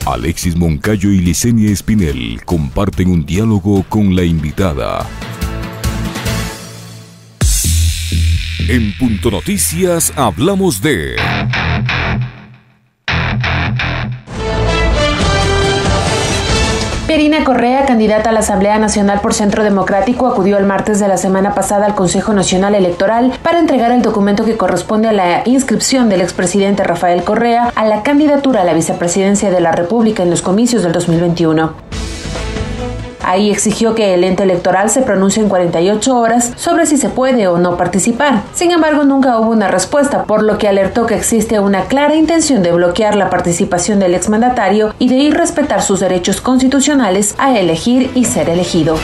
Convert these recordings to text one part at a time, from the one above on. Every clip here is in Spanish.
Alexis Moncayo y Licenia Espinel comparten un diálogo con la invitada. En Punto Noticias hablamos de... Pierina Correa, candidata a la Asamblea Nacional por Centro Democrático, acudió el martes de la semana pasada al Consejo Nacional Electoral para entregar el documento que corresponde a la inscripción del expresidente Rafael Correa a la candidatura a la vicepresidencia de la República en los comicios del 2021. Ahí exigió que el ente electoral se pronuncie en 48 horas sobre si se puede o no participar. Sin embargo, nunca hubo una respuesta, por lo que alertó que existe una clara intención de bloquear la participación del exmandatario y de irrespetar sus derechos constitucionales a elegir y ser elegido.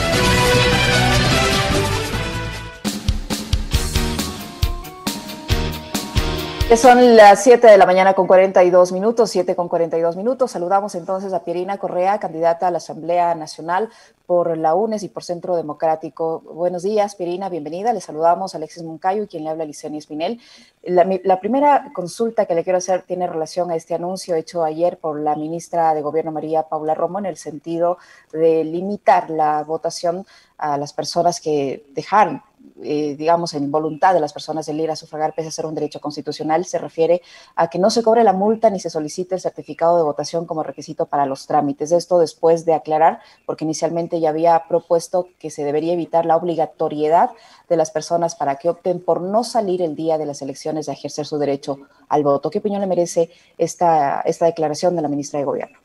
Son las 7 de la mañana con 42 minutos, 7 con 42 minutos. Saludamos entonces a Pierina Correa, candidata a la Asamblea Nacional por la UNES y por Centro Democrático. Buenos días, Pierina, bienvenida. Le saludamos a Alexis Moncayo y quien le habla Licenia Espinel. La primera consulta que le quiero hacer tiene relación a este anuncio hecho ayer por la ministra de Gobierno María Paula Romo en el sentido de limitar la votación a las personas que dejaron digamos, en voluntad de las personas el ir a sufragar pese a ser un derecho constitucional. Se refiere a que no se cobre la multa ni se solicite el certificado de votación como requisito para los trámites. Esto después de aclarar, porque inicialmente ya había propuesto que se debería evitar la obligatoriedad de las personas para que opten por no salir el día de las elecciones a ejercer su derecho al voto. ¿Qué opinión le merece esta declaración de la ministra de Gobierno?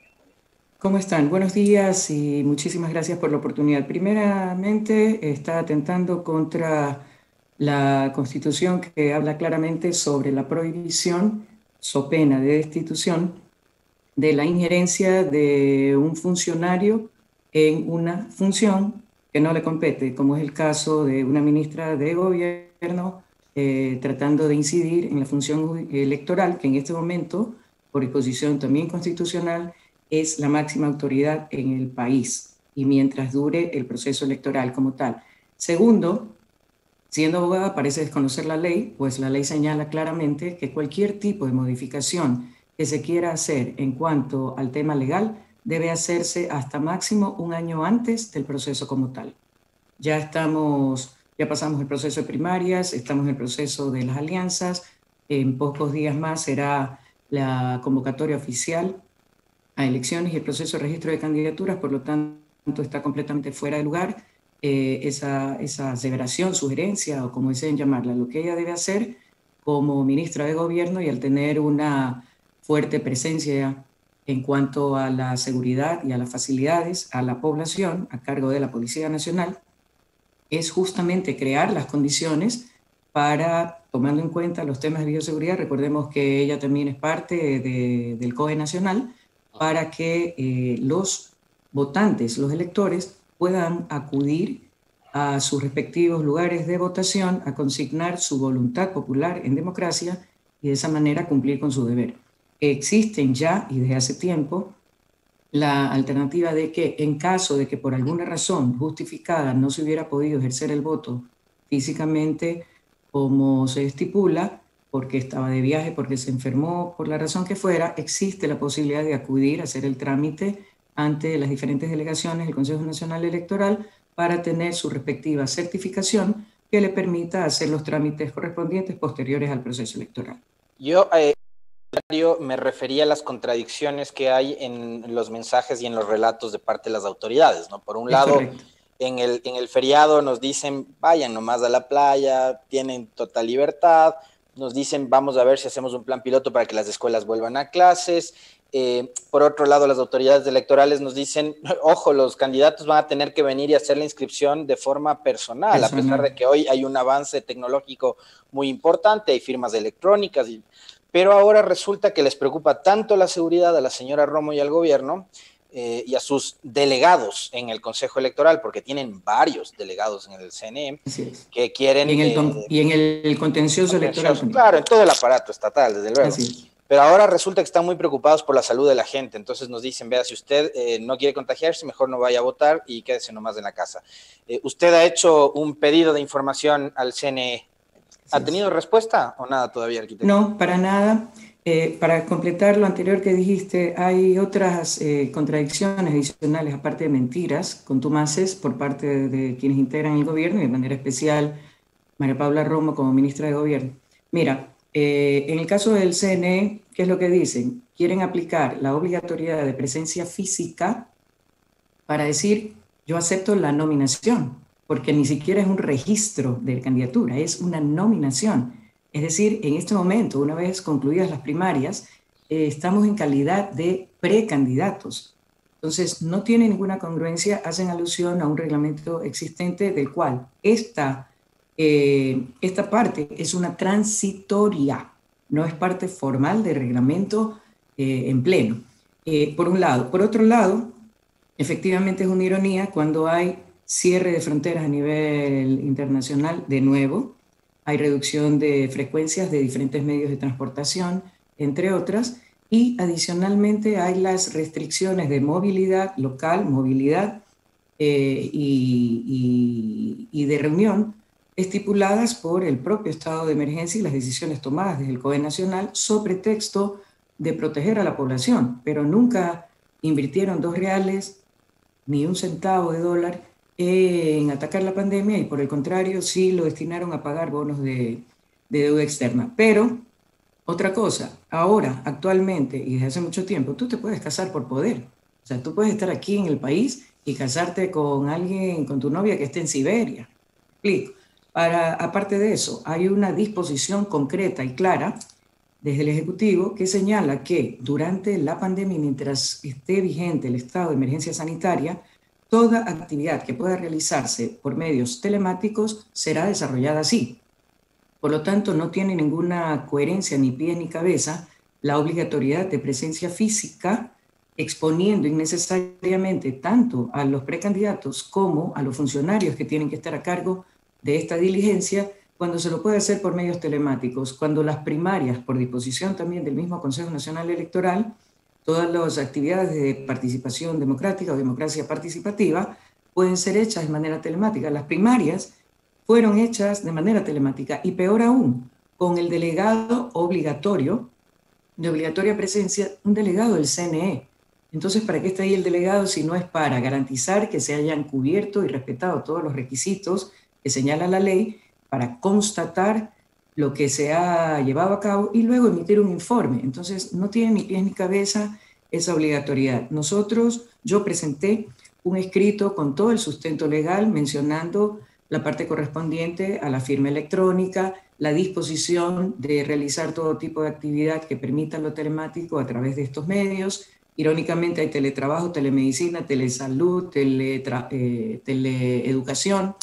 ¿Cómo están? Buenos días y muchísimas gracias por la oportunidad. Primeramente, está atentando contra la Constitución que habla claramente sobre la prohibición, so pena de destitución, de la injerencia de un funcionario en una función que no le compete, como es el caso de una ministra de Gobierno tratando de incidir en la función electoral, que en este momento, por disposición también constitucional, es la máxima autoridad en el país y mientras dure el proceso electoral como tal. Segundo, siendo abogada parece desconocer la ley, pues la ley señala claramente que cualquier tipo de modificación que se quiera hacer en cuanto al tema legal debe hacerse hasta máximo un año antes del proceso como tal. Ya pasamos el proceso de primarias, estamos en el proceso de las alianzas, en pocos días más será la convocatoria oficial a elecciones y el proceso de registro de candidaturas, por lo tanto está completamente fuera de lugar esa aseveración, sugerencia o como deseen llamarla. Lo que ella debe hacer como ministra de Gobierno y al tener una fuerte presencia en cuanto a la seguridad y a las facilidades a la población a cargo de la Policía Nacional es justamente crear las condiciones para, tomando en cuenta los temas de bioseguridad, recordemos que ella también es parte del COE Nacional, para que los votantes, los electores, puedan acudir a sus respectivos lugares de votación a consignar su voluntad popular en democracia y de esa manera cumplir con su deber. Existen ya, y desde hace tiempo, la alternativa de que en caso de que por alguna razón justificada no se hubiera podido ejercer el voto físicamente como se estipula, porque estaba de viaje, porque se enfermó, por la razón que fuera, existe la posibilidad de acudir a hacer el trámite ante las diferentes delegaciones del Consejo Nacional Electoral para tener su respectiva certificación que le permita hacer los trámites correspondientes posteriores al proceso electoral. Yo me refería a las contradicciones que hay en los mensajes y en los relatos de parte de las autoridades, ¿no? Por un lado, en el feriado nos dicen, vayan nomás a la playa, tienen total libertad. Nos dicen, vamos a ver si hacemos un plan piloto para que las escuelas vuelvan a clases. Por otro lado, las autoridades electorales nos dicen, ojo, los candidatos van a tener que venir y hacer la inscripción de forma personal, a pesar de que hoy hay un avance tecnológico muy importante, hay firmas electrónicas, pero ahora resulta que les preocupa tanto la seguridad a la señora Romo y al gobierno y a sus delegados en el Consejo Electoral, porque tienen varios delegados en el CNE que quieren... Y en el contencioso electoral. Claro, en todo el aparato estatal, desde luego. Pero ahora resulta que están muy preocupados por la salud de la gente. Entonces nos dicen, vea, si usted no quiere contagiarse, mejor no vaya a votar y quédese nomás en la casa. Usted ha hecho un pedido de información al CNE. ¿Ha tenido respuesta o nada todavía, arquitecto? No, para nada. Para completar lo anterior que dijiste, hay otras contradicciones adicionales, aparte de mentiras contumaces por parte de quienes integran el gobierno, y de manera especial María Paula Romo como ministra de Gobierno. Mira, en el caso del CNE, ¿qué es lo que dicen? Quieren aplicar la obligatoriedad de presencia física para decir, yo acepto la nominación, porque ni siquiera es un registro de candidatura, es una nominación. Es decir, en este momento, una vez concluidas las primarias, estamos en calidad de precandidatos. Entonces, no tiene ninguna congruencia, hacen alusión a un reglamento existente del cual esta parte es una transitoria, no es parte formal del reglamento en pleno, por un lado. Por otro lado, efectivamente es una ironía cuando hay cierre de fronteras a nivel internacional, de nuevo, hay reducción de frecuencias de diferentes medios de transportación, entre otras, y adicionalmente hay las restricciones de movilidad local, movilidad y de reunión estipuladas por el propio estado de emergencia y las decisiones tomadas desde el COE Nacional sobre pretexto de proteger a la población, pero nunca invirtieron $2 ni un centavo de dólar en atacar la pandemia, y por el contrario sí lo destinaron a pagar bonos de deuda externa. Pero otra cosa, ahora, actualmente y desde hace mucho tiempo, tú te puedes casar por poder. O sea, tú puedes estar aquí en el país y casarte con alguien, con tu novia que esté en Siberia. Explico. Aparte de eso, hay una disposición concreta y clara desde el Ejecutivo que señala que durante la pandemia, mientras esté vigente el estado de emergencia sanitaria, toda actividad que pueda realizarse por medios telemáticos será desarrollada así. Por lo tanto, no tiene ninguna coherencia ni pie ni cabeza la obligatoriedad de presencia física, exponiendo innecesariamente tanto a los precandidatos como a los funcionarios que tienen que estar a cargo de esta diligencia, cuando se lo puede hacer por medios telemáticos, cuando las primarias, por disposición también del mismo Consejo Nacional Electoral, todas las actividades de participación democrática o democracia participativa pueden ser hechas de manera telemática. Las primarias fueron hechas de manera telemática, y peor aún, con el delegado obligatorio, de obligatoria presencia, un delegado del CNE. Entonces, ¿para qué está ahí el delegado si no es para garantizar que se hayan cubierto y respetado todos los requisitos que señala la ley, para constatar lo que se ha llevado a cabo y luego emitir un informe? Entonces, no tiene ni pies ni cabeza esa obligatoriedad. Yo presenté un escrito con todo el sustento legal mencionando la parte correspondiente a la firma electrónica, la disposición de realizar todo tipo de actividad que permita lo telemático a través de estos medios. Irónicamente hay teletrabajo, telemedicina, telesalud, teleeducación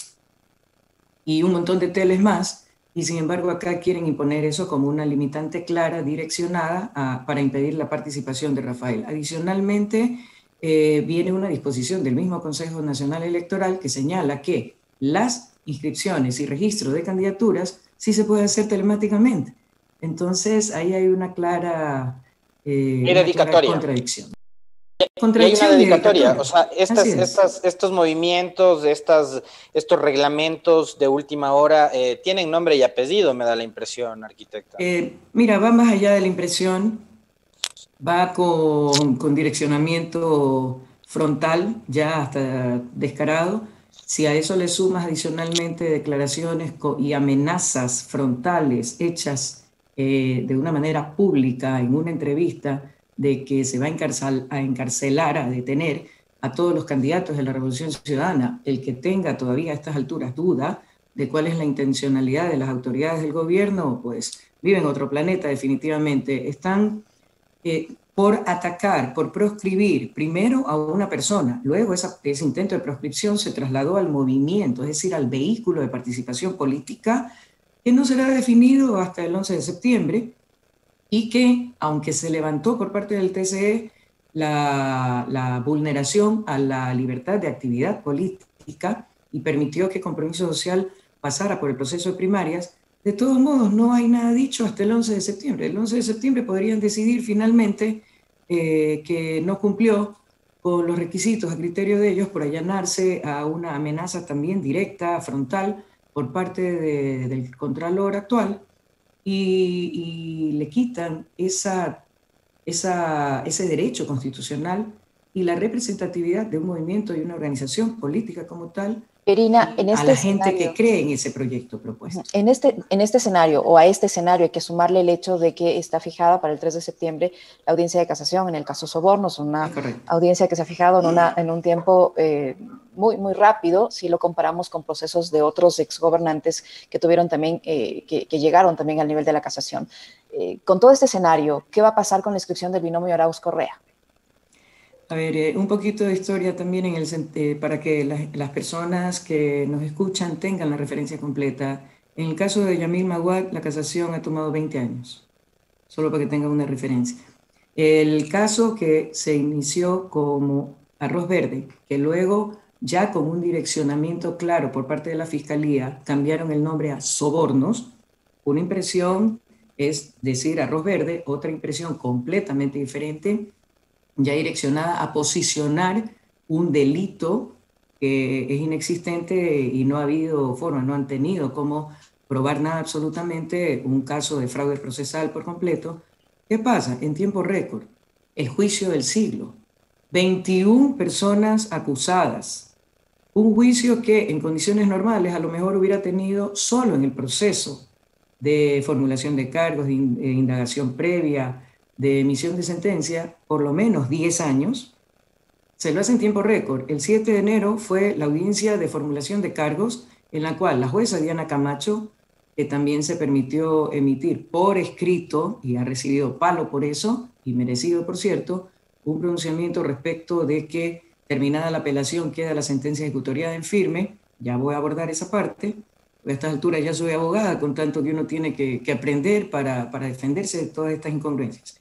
y un montón de teles más, y sin embargo acá quieren imponer eso como una limitante clara, direccionada para impedir la participación de Rafael. Adicionalmente, viene una disposición del mismo Consejo Nacional Electoral que señala que las inscripciones y registro de candidaturas sí se puede hacer telemáticamente. Entonces, ahí hay una clara contradicción. Y hay una dedicatoria, o sea, estos movimientos, estos reglamentos de última hora tienen nombre y apellido, me da la impresión, arquitecta. Mira, va más allá de la impresión, va con direccionamiento frontal, ya hasta descarado. Si a eso le sumas adicionalmente declaraciones y amenazas frontales hechas de una manera pública en una entrevista, de que se va a encarcelar, a detener a todos los candidatos de la Revolución Ciudadana, el que tenga todavía a estas alturas duda de cuál es la intencionalidad de las autoridades del gobierno, pues vive en otro planeta definitivamente. Están por atacar, por proscribir primero a una persona, luego ese intento de proscripción se trasladó al movimiento, es decir, al vehículo de participación política, que no será definido hasta el 11 de septiembre, y que, aunque se levantó por parte del TCE la vulneración a la libertad de actividad política y permitió que Compromiso Social pasara por el proceso de primarias, de todos modos no hay nada dicho hasta el 11 de septiembre. El 11 de septiembre podrían decidir finalmente que no cumplió con los requisitos a criterio de ellos por allanarse a una amenaza también directa, frontal, por parte del Contralor actual, y le quitan ese derecho constitucional y la representatividad de un movimiento y una organización política como tal, Pierina, en este a la gente que cree en ese proyecto propuesto. En este escenario, o a este escenario, hay que sumarle el hecho de que está fijada para el 3 de septiembre la audiencia de casación en el caso Sobornos, una audiencia que se ha fijado en un tiempo muy, muy rápido, si lo comparamos con procesos de otros exgobernantes que tuvieron también, que llegaron también al nivel de la casación. Con todo este escenario, ¿qué va a pasar con la inscripción del binomio Arauz-Correa? A ver, un poquito de historia también para que las personas que nos escuchan tengan la referencia completa. En el caso de Yamil Maguad, la casación ha tomado 20 años, solo para que tengan una referencia. El caso que se inició como Arroz Verde, que luego ya con un direccionamiento claro por parte de la Fiscalía cambiaron el nombre a Sobornos. Una impresión es decir Arroz Verde, otra impresión completamente diferente, ya direccionada a posicionar un delito que es inexistente y no ha habido forma, no han tenido cómo probar nada absolutamente, un caso de fraude procesal por completo. ¿Qué pasa? En tiempo récord, el juicio del siglo, 21 personas acusadas, un juicio que en condiciones normales a lo mejor hubiera tenido solo en el proceso de formulación de cargos, de indagación previa, de emisión de sentencia, por lo menos 10 años, se lo hace en tiempo récord. El 7 de enero fue la audiencia de formulación de cargos en la cual la jueza Diana Camacho, que también se permitió emitir por escrito y ha recibido palo por eso, y merecido por cierto, un pronunciamiento respecto de que terminada la apelación queda la sentencia ejecutoriada en firme. Ya voy a abordar esa parte. A estas alturas ya soy abogada, con tanto que uno tiene que aprender para defenderse de todas estas incongruencias.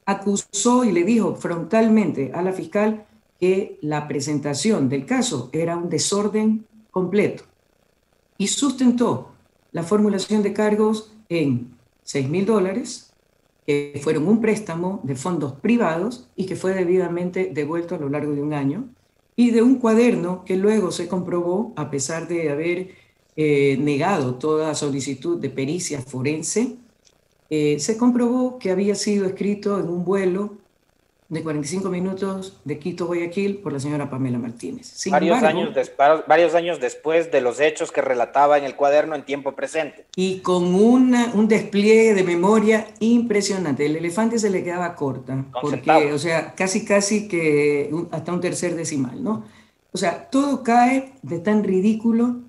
Acusó y le dijo frontalmente a la fiscal que la presentación del caso era un desorden completo y sustentó la formulación de cargos en $6.000, que fueron un préstamo de fondos privados y que fue debidamente devuelto a lo largo de un año, y de un cuaderno que luego se comprobó, a pesar de haber negado toda solicitud de pericia forense, se comprobó que había sido escrito en un vuelo de 45 minutos de Quito a Guayaquil por la señora Pamela Martínez. Varios años después de los hechos que relataba en el cuaderno en tiempo presente. Y con un despliegue de memoria impresionante. El elefante se le quedaba corta, porque, o sea, casi que hasta un tercer decimal, ¿no? O sea, todo cae de tan ridículo,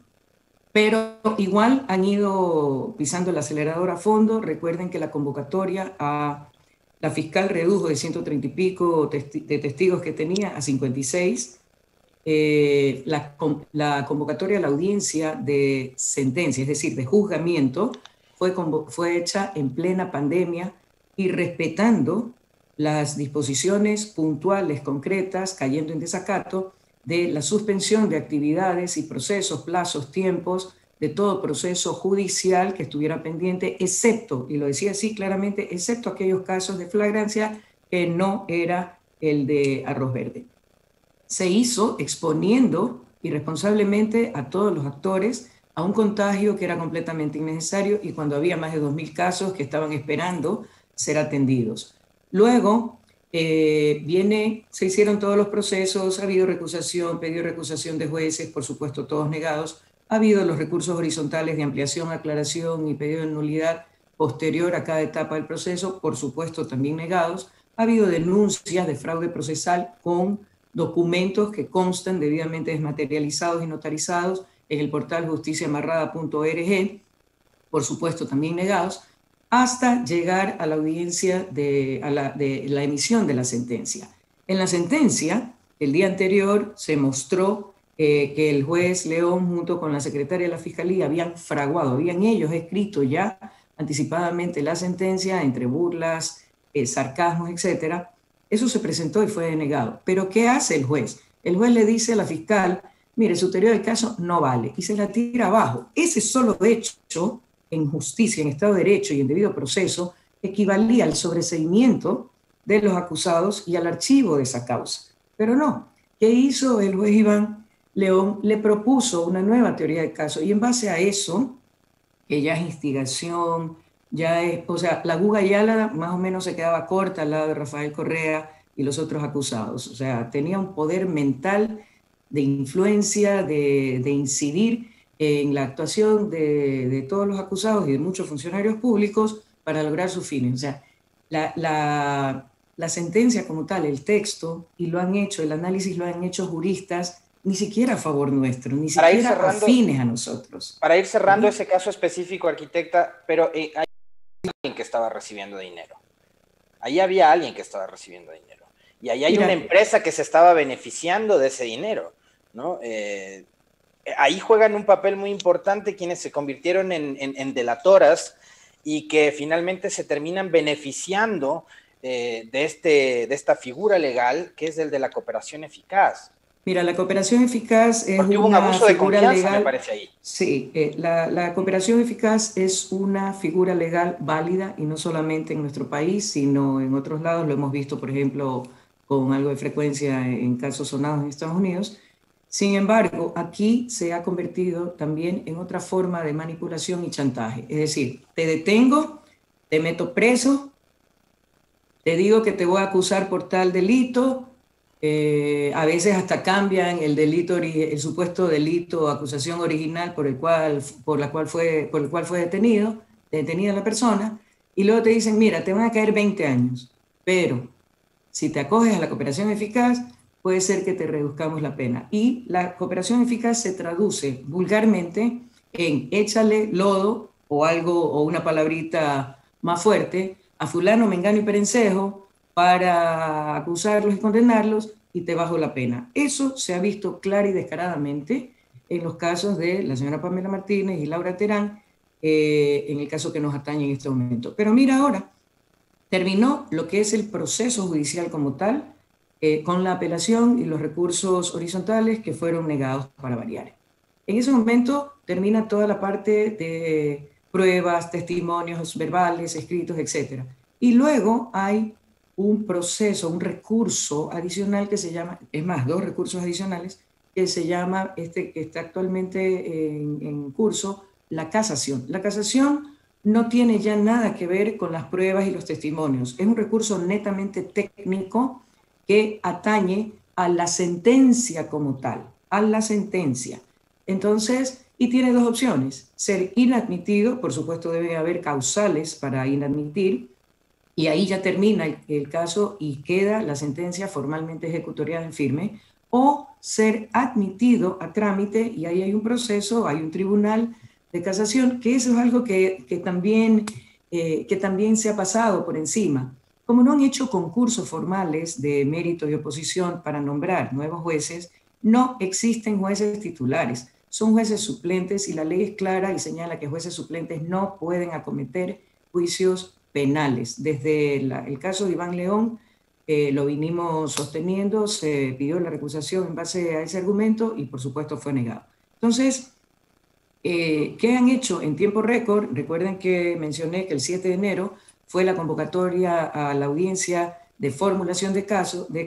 pero igual han ido pisando el acelerador a fondo. Recuerden que la convocatoria a la fiscal redujo de 130 y pico de testigos que tenía a 56. La convocatoria a la audiencia de sentencia, es decir, de juzgamiento, fue hecha en plena pandemia y respetando las disposiciones puntuales, concretas, cayendo en desacato de la suspensión de actividades y procesos, plazos, tiempos, de todo proceso judicial que estuviera pendiente, excepto, y lo decía así claramente, excepto aquellos casos de flagrancia que no era el de Arroz Verde. Se hizo exponiendo irresponsablemente a todos los actores a un contagio que era completamente innecesario y cuando había más de 2.000 casos que estaban esperando ser atendidos. Luego se hicieron todos los procesos, ha habido recusación, pedido recusación de jueces, por supuesto todos negados, ha habido los recursos horizontales de ampliación, aclaración y pedido de nulidad posterior a cada etapa del proceso, por supuesto también negados, ha habido denuncias de fraude procesal con documentos que constan debidamente desmaterializados y notarizados en el portal justiciaamarrada.org, por supuesto también negados, hasta llegar a la audiencia de la emisión de la sentencia. En la sentencia, el día anterior se mostró que el juez León junto con la secretaria de la Fiscalía habían ellos escrito ya anticipadamente la sentencia entre burlas, sarcasmos, etcétera. Eso se presentó y fue denegado. Pero ¿qué hace el juez? El juez le dice a la fiscal, mire, su teoría del caso no vale, y se la tira abajo. Ese solo hecho, en justicia, en Estado de Derecho y en debido proceso, equivalía al sobreseimiento de los acusados y al archivo de esa causa. Pero no. ¿Qué hizo el juez Iván León? Le propuso una nueva teoría del caso y en base a eso, que ya es instigación, ya es, o sea, la Guga Ayala más o menos se quedaba corta al lado de Rafael Correa y los otros acusados. O sea, tenía un poder mental de influencia, de incidir en la actuación de todos los acusados y de muchos funcionarios públicos para lograr sus fines. O sea, la sentencia como tal, el texto, y lo han hecho, el análisis lo han hecho juristas, ni siquiera a favor nuestro, ni siquiera afines a nosotros. Para ir cerrando ese caso específico, arquitecta, pero hay alguien que estaba recibiendo dinero. Ahí había alguien que estaba recibiendo dinero. Y ahí hay una empresa que se estaba beneficiando de ese dinero, ¿no? Ahí juegan un papel muy importante quienes se convirtieron en delatoras y que finalmente se terminan beneficiando de esta figura legal que es el de la cooperación eficaz. Mira, la cooperación eficaz es porque hubo un abuso de confianza, me parece ahí. Sí, la cooperación eficaz es una figura legal válida y no solamente en nuestro país, sino en otros lados. Lo hemos visto, por ejemplo, con algo de frecuencia en casos sonados en Estados Unidos. Sin embargo, aquí se ha convertido también en otra forma de manipulación y chantaje. Es decir, te detengo, te meto preso, te digo que te voy a acusar por tal delito. A veces hasta cambian el delito, el supuesto delito o acusación original por el cual fue detenida la persona, y luego te dicen, mira, te van a caer 20 años, pero si te acoges a la cooperación eficaz, puede ser que te reduzcamos la pena. Y la cooperación eficaz se traduce vulgarmente en échale lodo o algo, o una palabrita más fuerte, a fulano, mengano y perencejo, para acusarlos y condenarlos, y te bajo la pena. Eso se ha visto clara y descaradamente en los casos de la señora Pamela Martínez y Laura Terán, en el caso que nos atañe en este momento. Pero mira ahora, terminó lo que es el proceso judicial como tal, con la apelación y los recursos horizontales que fueron negados para variar. En ese momento termina toda la parte de pruebas, testimonios verbales, escritos, etc. Y luego hay un proceso, un recurso adicional que se llama, es más, 2 recursos adicionales, que se llama, que está actualmente en curso, la casación. La casación no tiene ya nada que ver con las pruebas y los testimonios. Es un recurso netamente técnico que atañe a la sentencia como tal, a la sentencia. Entonces, y tiene 2 opciones: ser inadmitido, por supuesto debe haber causales para inadmitir, y ahí ya termina el caso y queda la sentencia formalmente ejecutoriada en firme, o ser admitido a trámite, y ahí hay un proceso, hay un tribunal de casación, que eso es algo que también se ha pasado por encima. Como no han hecho concursos formales de mérito y oposición para nombrar nuevos jueces, no existen jueces titulares, son jueces suplentes, y la ley es clara y señala que jueces suplentes no pueden acometer juicios penales. Desde el caso de Iván León lo vinimos sosteniendo, se pidió la recusación en base a ese argumento y por supuesto fue negado. Entonces, ¿qué han hecho en tiempo récord? Recuerden que mencioné que el 7 de enero fue la convocatoria a la audiencia de formulación de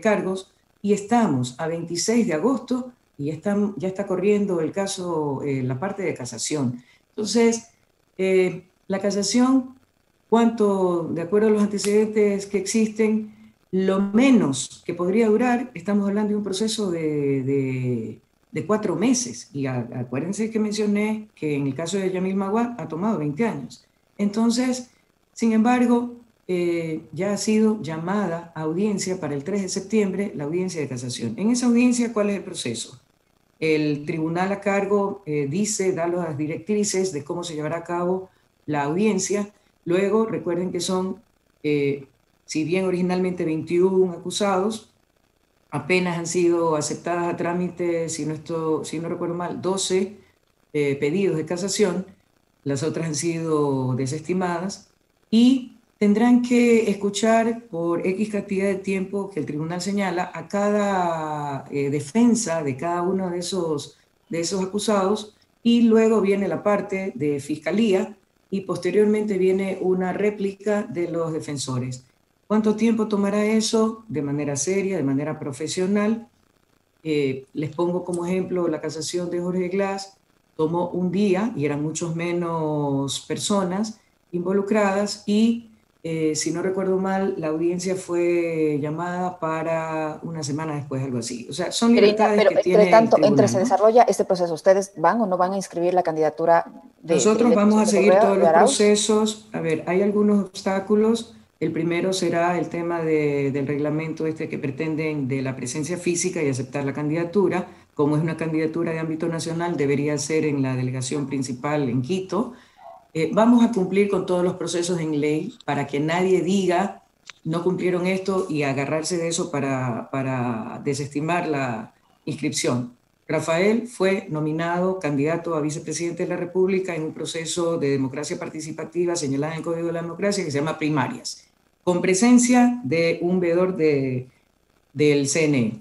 cargos, y estamos a 26 de agosto y ya está corriendo el caso, la parte de casación. Entonces, la casación, de acuerdo a los antecedentes que existen, lo menos que podría durar, estamos hablando de un proceso de 4 meses. Y acuérdense que mencioné que en el caso de Yamil Maguad ha tomado 20 años. Entonces, sin embargo, ya ha sido llamada a audiencia para el 3 de septiembre, la audiencia de casación. En esa audiencia, ¿cuál es el proceso? El tribunal a cargo da las directrices de cómo se llevará a cabo la audiencia. Luego, recuerden que son, si bien originalmente 21 acusados, apenas han sido aceptadas a trámite, si no recuerdo mal, 12 pedidos de casación, las otras han sido desestimadas, y tendrán que escuchar por X cantidad de tiempo que el tribunal señala a cada defensa de cada uno de esos acusados, y luego viene la parte de fiscalía y posteriormente viene una réplica de los defensores. ¿Cuánto tiempo tomará eso? De manera seria, de manera profesional. Les pongo como ejemplo la casación de Jorge Glass, tomó un día y eran muchos menos personas, involucradas y, si no recuerdo mal, la audiencia fue llamada para una semana después, algo así. O sea, son libertades pero que entre tiene tanto, el tribunal, entre se ¿no? desarrolla este proceso, ¿ustedes van o no van a inscribir la candidatura Nosotros del vamos a expresidente seguir Correa, todos de los Arauz? procesos. A ver, hay algunos obstáculos. El primero será el tema del reglamento este que pretenden de la presencia física y aceptar la candidatura. Como es una candidatura de ámbito nacional, debería ser en la delegación principal en Quito. Vamos a cumplir con todos los procesos en ley para que nadie diga no cumplieron esto y agarrarse de eso para desestimar la inscripción. Rafael fue nominado candidato a vicepresidente de la República en un proceso de democracia participativa señalada en el Código de la Democracia que se llama primarias, con presencia de un veedor del CNE.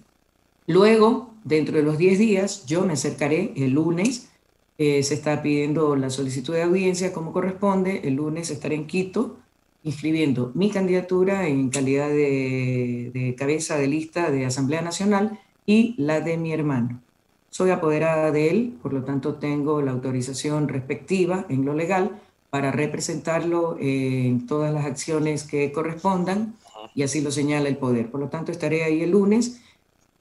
Luego, dentro de los 10 días, yo me acercaré el lunes. Se está pidiendo la solicitud de audiencia como corresponde. El lunes estaré en Quito inscribiendo mi candidatura en calidad de cabeza de lista de Asamblea Nacional y la de mi hermano. Soy apoderada de él, por lo tanto tengo la autorización respectiva en lo legal para representarlo en todas las acciones que correspondan y así lo señala el poder. Por lo tanto estaré ahí el lunes.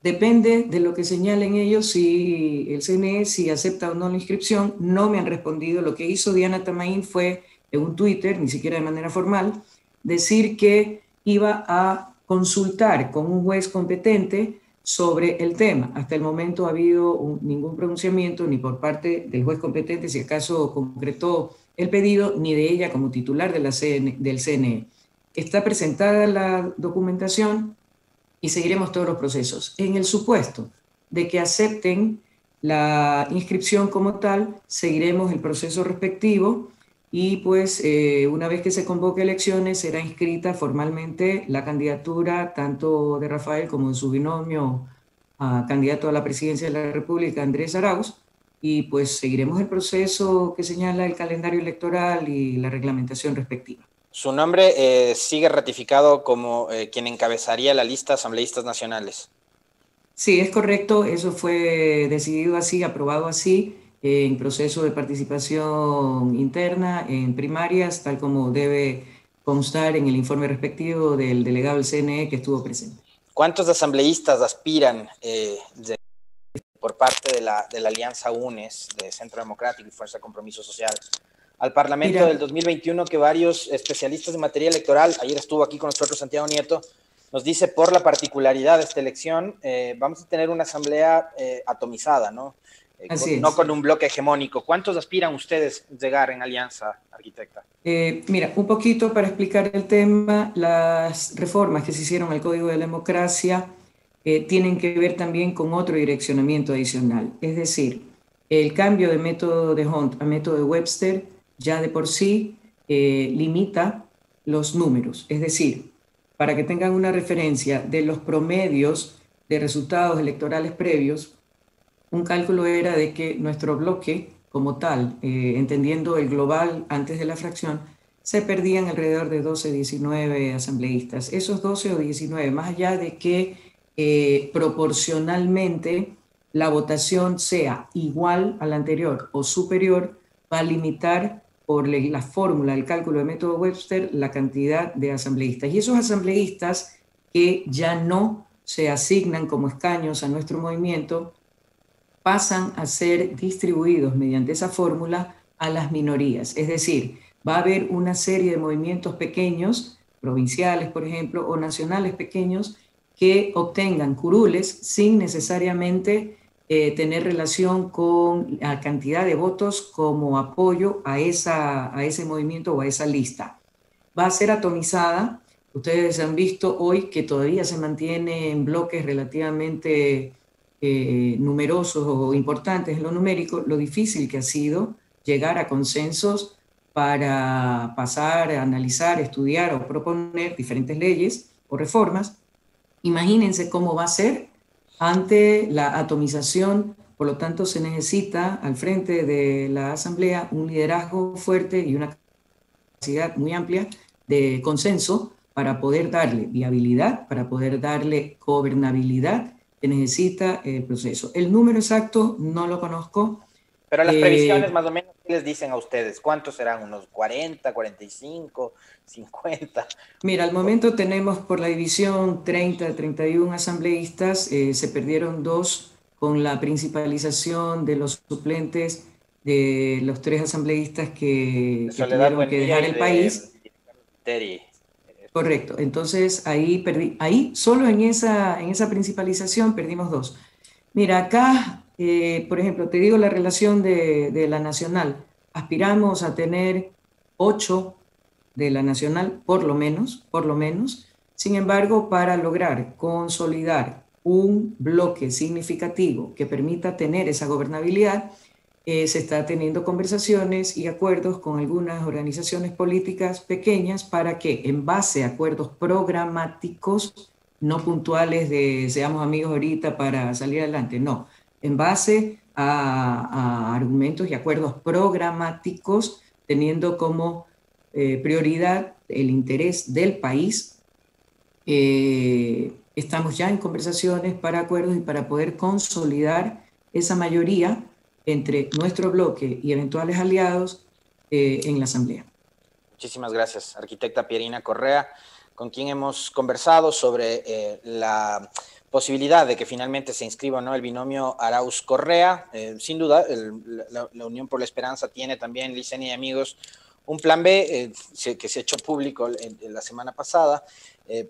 Depende de lo que señalen ellos, si el CNE, si acepta o no la inscripción. No me han respondido. Lo que hizo Diana Tamaín fue en un Twitter, ni siquiera de manera formal, decir que iba a consultar con un juez competente sobre el tema. Hasta el momento ha habido ningún pronunciamiento ni por parte del juez competente, si acaso concretó el pedido, ni de ella como titular de del CNE. Está presentada la documentación y seguiremos todos los procesos. En el supuesto de que acepten la inscripción como tal, seguiremos el proceso respectivo y pues una vez que se convoque elecciones será inscrita formalmente la candidatura tanto de Rafael como de su binomio candidato a la presidencia de la República, Andrés Arauz, y pues seguiremos el proceso que señala el calendario electoral y la reglamentación respectiva. Su nombre sigue ratificado como quien encabezaría la lista de asambleístas nacionales. Sí, es correcto, eso fue decidido así, aprobado así, en proceso de participación interna, en primarias, tal como debe constar en el informe respectivo del delegado del CNE que estuvo presente. ¿Cuántos asambleístas aspiran por parte de la Alianza UNES, de Centro Democrático y Fuerza Compromiso Social, al Parlamento del 2021, que varios especialistas en materia electoral, ayer estuvo aquí con nosotros Santiago Nieto, nos dice por la particularidad de esta elección, vamos a tener una asamblea atomizada, ¿no? No con un bloque hegemónico. ¿Cuántos aspiran ustedes llegar en alianza, arquitecta? Mira, un poquito para explicar el tema, las reformas que se hicieron al Código de la Democracia tienen que ver también con otro direccionamiento adicional, es decir, el cambio de método de Hunt a método de Webster ya de por sí limita los números, es decir, para que tengan una referencia de los promedios de resultados electorales previos, un cálculo era de que nuestro bloque como tal, entendiendo el global antes de la fracción, se perdían alrededor de 12, 19 asambleístas. Esos 12 o 19, más allá de que proporcionalmente la votación sea igual a la anterior o superior, va a limitar por la fórmula del cálculo de método Webster la cantidad de asambleístas. Y esos asambleístas que ya no se asignan como escaños a nuestro movimiento pasan a ser distribuidos mediante esa fórmula a las minorías. Es decir, va a haber una serie de movimientos pequeños, provinciales por ejemplo, o nacionales pequeños, que obtengan curules sin necesariamente tener relación con la cantidad de votos como apoyo a ese movimiento o a esa lista. Va a ser atomizada. Ustedes han visto hoy que todavía se mantiene en bloques relativamente numerosos o importantes en lo numérico, lo difícil que ha sido llegar a consensos para pasar, analizar, estudiar o proponer diferentes leyes o reformas. Imagínense cómo va a ser ante la atomización. Por lo tanto, se necesita al frente de la Asamblea un liderazgo fuerte y una capacidad muy amplia de consenso para poder darle viabilidad, para poder darle gobernabilidad que necesita el proceso. El número exacto no lo conozco. Pero las previsiones, más o menos, ¿qué les dicen a ustedes? ¿Cuántos serán? ¿Unos 40, 45, 50? Mira, al momento tenemos por la división 30, 31 asambleístas, se perdieron 2 con la principalización de los suplentes de los 3 asambleístas que tuvieron que dejar el país. Correcto, entonces ahí solo en esa principalización perdimos 2. Mira, acá, por ejemplo, te digo la relación de la nacional. Aspiramos a tener 8 de la nacional, por lo menos. Sin embargo, para lograr consolidar un bloque significativo que permita tener esa gobernabilidad, se está teniendo conversaciones y acuerdos con algunas organizaciones políticas pequeñas para que, en base a acuerdos programáticos, no puntuales de seamos amigos ahorita para salir adelante, no, en base a argumentos y acuerdos programáticos, teniendo como prioridad el interés del país. Estamos ya en conversaciones para acuerdos y para poder consolidar esa mayoría entre nuestro bloque y eventuales aliados en la Asamblea. Muchísimas gracias, arquitecta Pierina Correa, con quien hemos conversado sobre la posibilidad de que finalmente se inscriba, ¿no?, el binomio Arauz-Correa. Sin duda, la Unión por la Esperanza tiene también, Licenia y amigos, un plan B que se ha hecho público la semana pasada,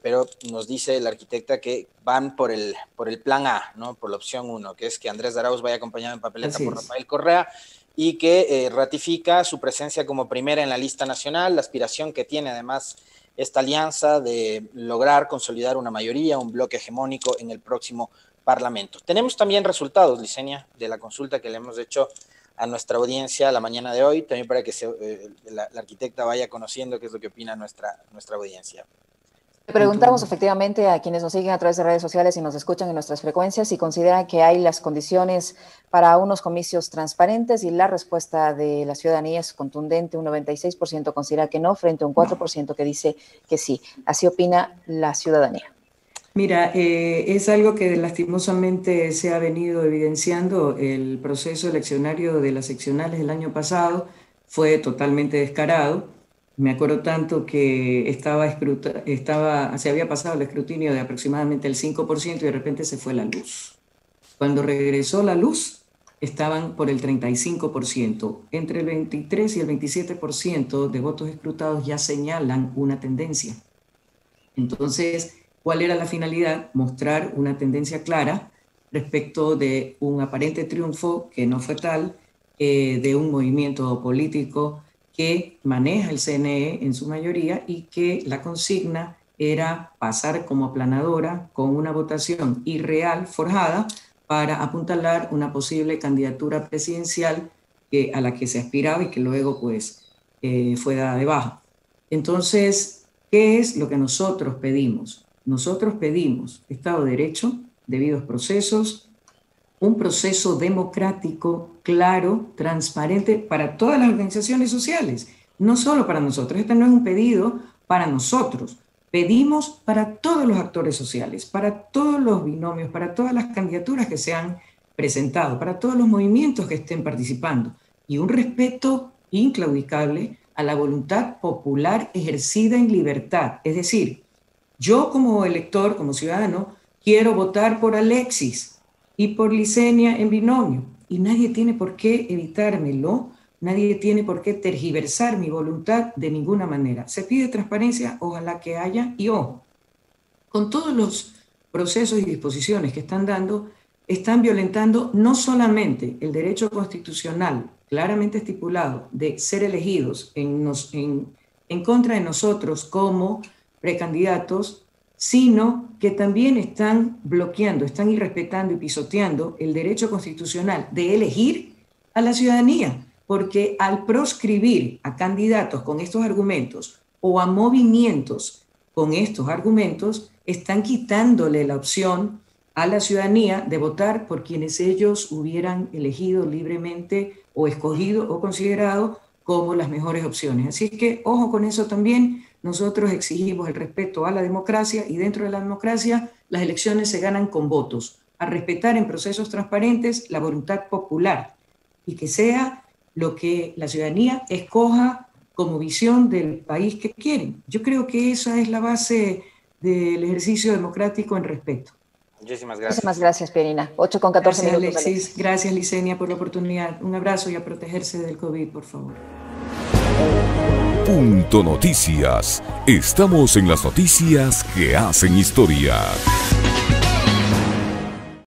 pero nos dice la arquitecta que van por el plan A, ¿no?, por la opción 1, que es que Andrés Arauz vaya acompañado en papeleta por Rafael Correa y que ratifica su presencia como primera en la lista nacional, la aspiración que tiene además esta alianza de lograr consolidar una mayoría, un bloque hegemónico en el próximo Parlamento. Tenemos también resultados, Licenia, de la consulta que le hemos hecho a nuestra audiencia la mañana de hoy, también para que la arquitecta vaya conociendo qué es lo que opina nuestra audiencia. Le preguntamos efectivamente a quienes nos siguen a través de redes sociales y nos escuchan en nuestras frecuencias si consideran que hay las condiciones para unos comicios transparentes, y la respuesta de la ciudadanía es contundente. Un 96% considera que no, frente a un 4% que dice que sí. Así opina la ciudadanía. Mira, es algo que lastimosamente se ha venido evidenciando. El proceso eleccionario de las seccionales del año pasado fue totalmente descarado. Me acuerdo tanto que se había pasado el escrutinio de aproximadamente el 5% y de repente se fue la luz. Cuando regresó la luz, estaban por el 35%. Entre el 23 y el 27% de votos escrutados ya señalan una tendencia. Entonces, ¿cuál era la finalidad? Mostrar una tendencia clara respecto de un aparente triunfo, que no fue tal, de un movimiento político que maneja el CNE en su mayoría y que la consigna era pasar como aplanadora con una votación irreal, forjada, para apuntalar una posible candidatura presidencial a la que se aspiraba y que luego pues fue dada de baja. Entonces, ¿qué es lo que nosotros pedimos? Nosotros pedimos Estado de Derecho, debidos procesos, un proceso democrático, claro, transparente para todas las organizaciones sociales, no solo para nosotros. Este no es un pedido para nosotros, pedimos para todos los actores sociales, para todos los binomios, para todas las candidaturas que se han presentado, para todos los movimientos que estén participando, y un respeto inclaudicable a la voluntad popular ejercida en libertad. Es decir, yo como elector, como ciudadano, quiero votar por Alexis y por Licenia en binomio, y nadie tiene por qué evitármelo, nadie tiene por qué tergiversar mi voluntad de ninguna manera. Se pide transparencia, ojalá que haya, y ojo, con todos los procesos y disposiciones que están dando, están violentando no solamente el derecho constitucional claramente estipulado de ser elegidos en contra de nosotros como precandidatos, sino que también están bloqueando, están irrespetando y pisoteando el derecho constitucional de elegir a la ciudadanía, porque al proscribir a candidatos con estos argumentos o a movimientos con estos argumentos, están quitándole la opción a la ciudadanía de votar por quienes ellos hubieran elegido libremente o escogido o considerado como las mejores opciones. Así que ojo con eso también. Nosotros exigimos el respeto a la democracia, y dentro de la democracia las elecciones se ganan con votos, a respetar en procesos transparentes la voluntad popular. y que sea lo que la ciudadanía escoja como visión del país que quieren. Yo creo que esa es la base del ejercicio democrático en respeto. Muchísimas gracias. Muchísimas gracias, Pierina. 8:14 minutos. Alexis. Gracias, Licenia, por la oportunidad. Un abrazo y a protegerse del COVID, por favor. Punto Noticias. Estamos en las noticias que hacen historia.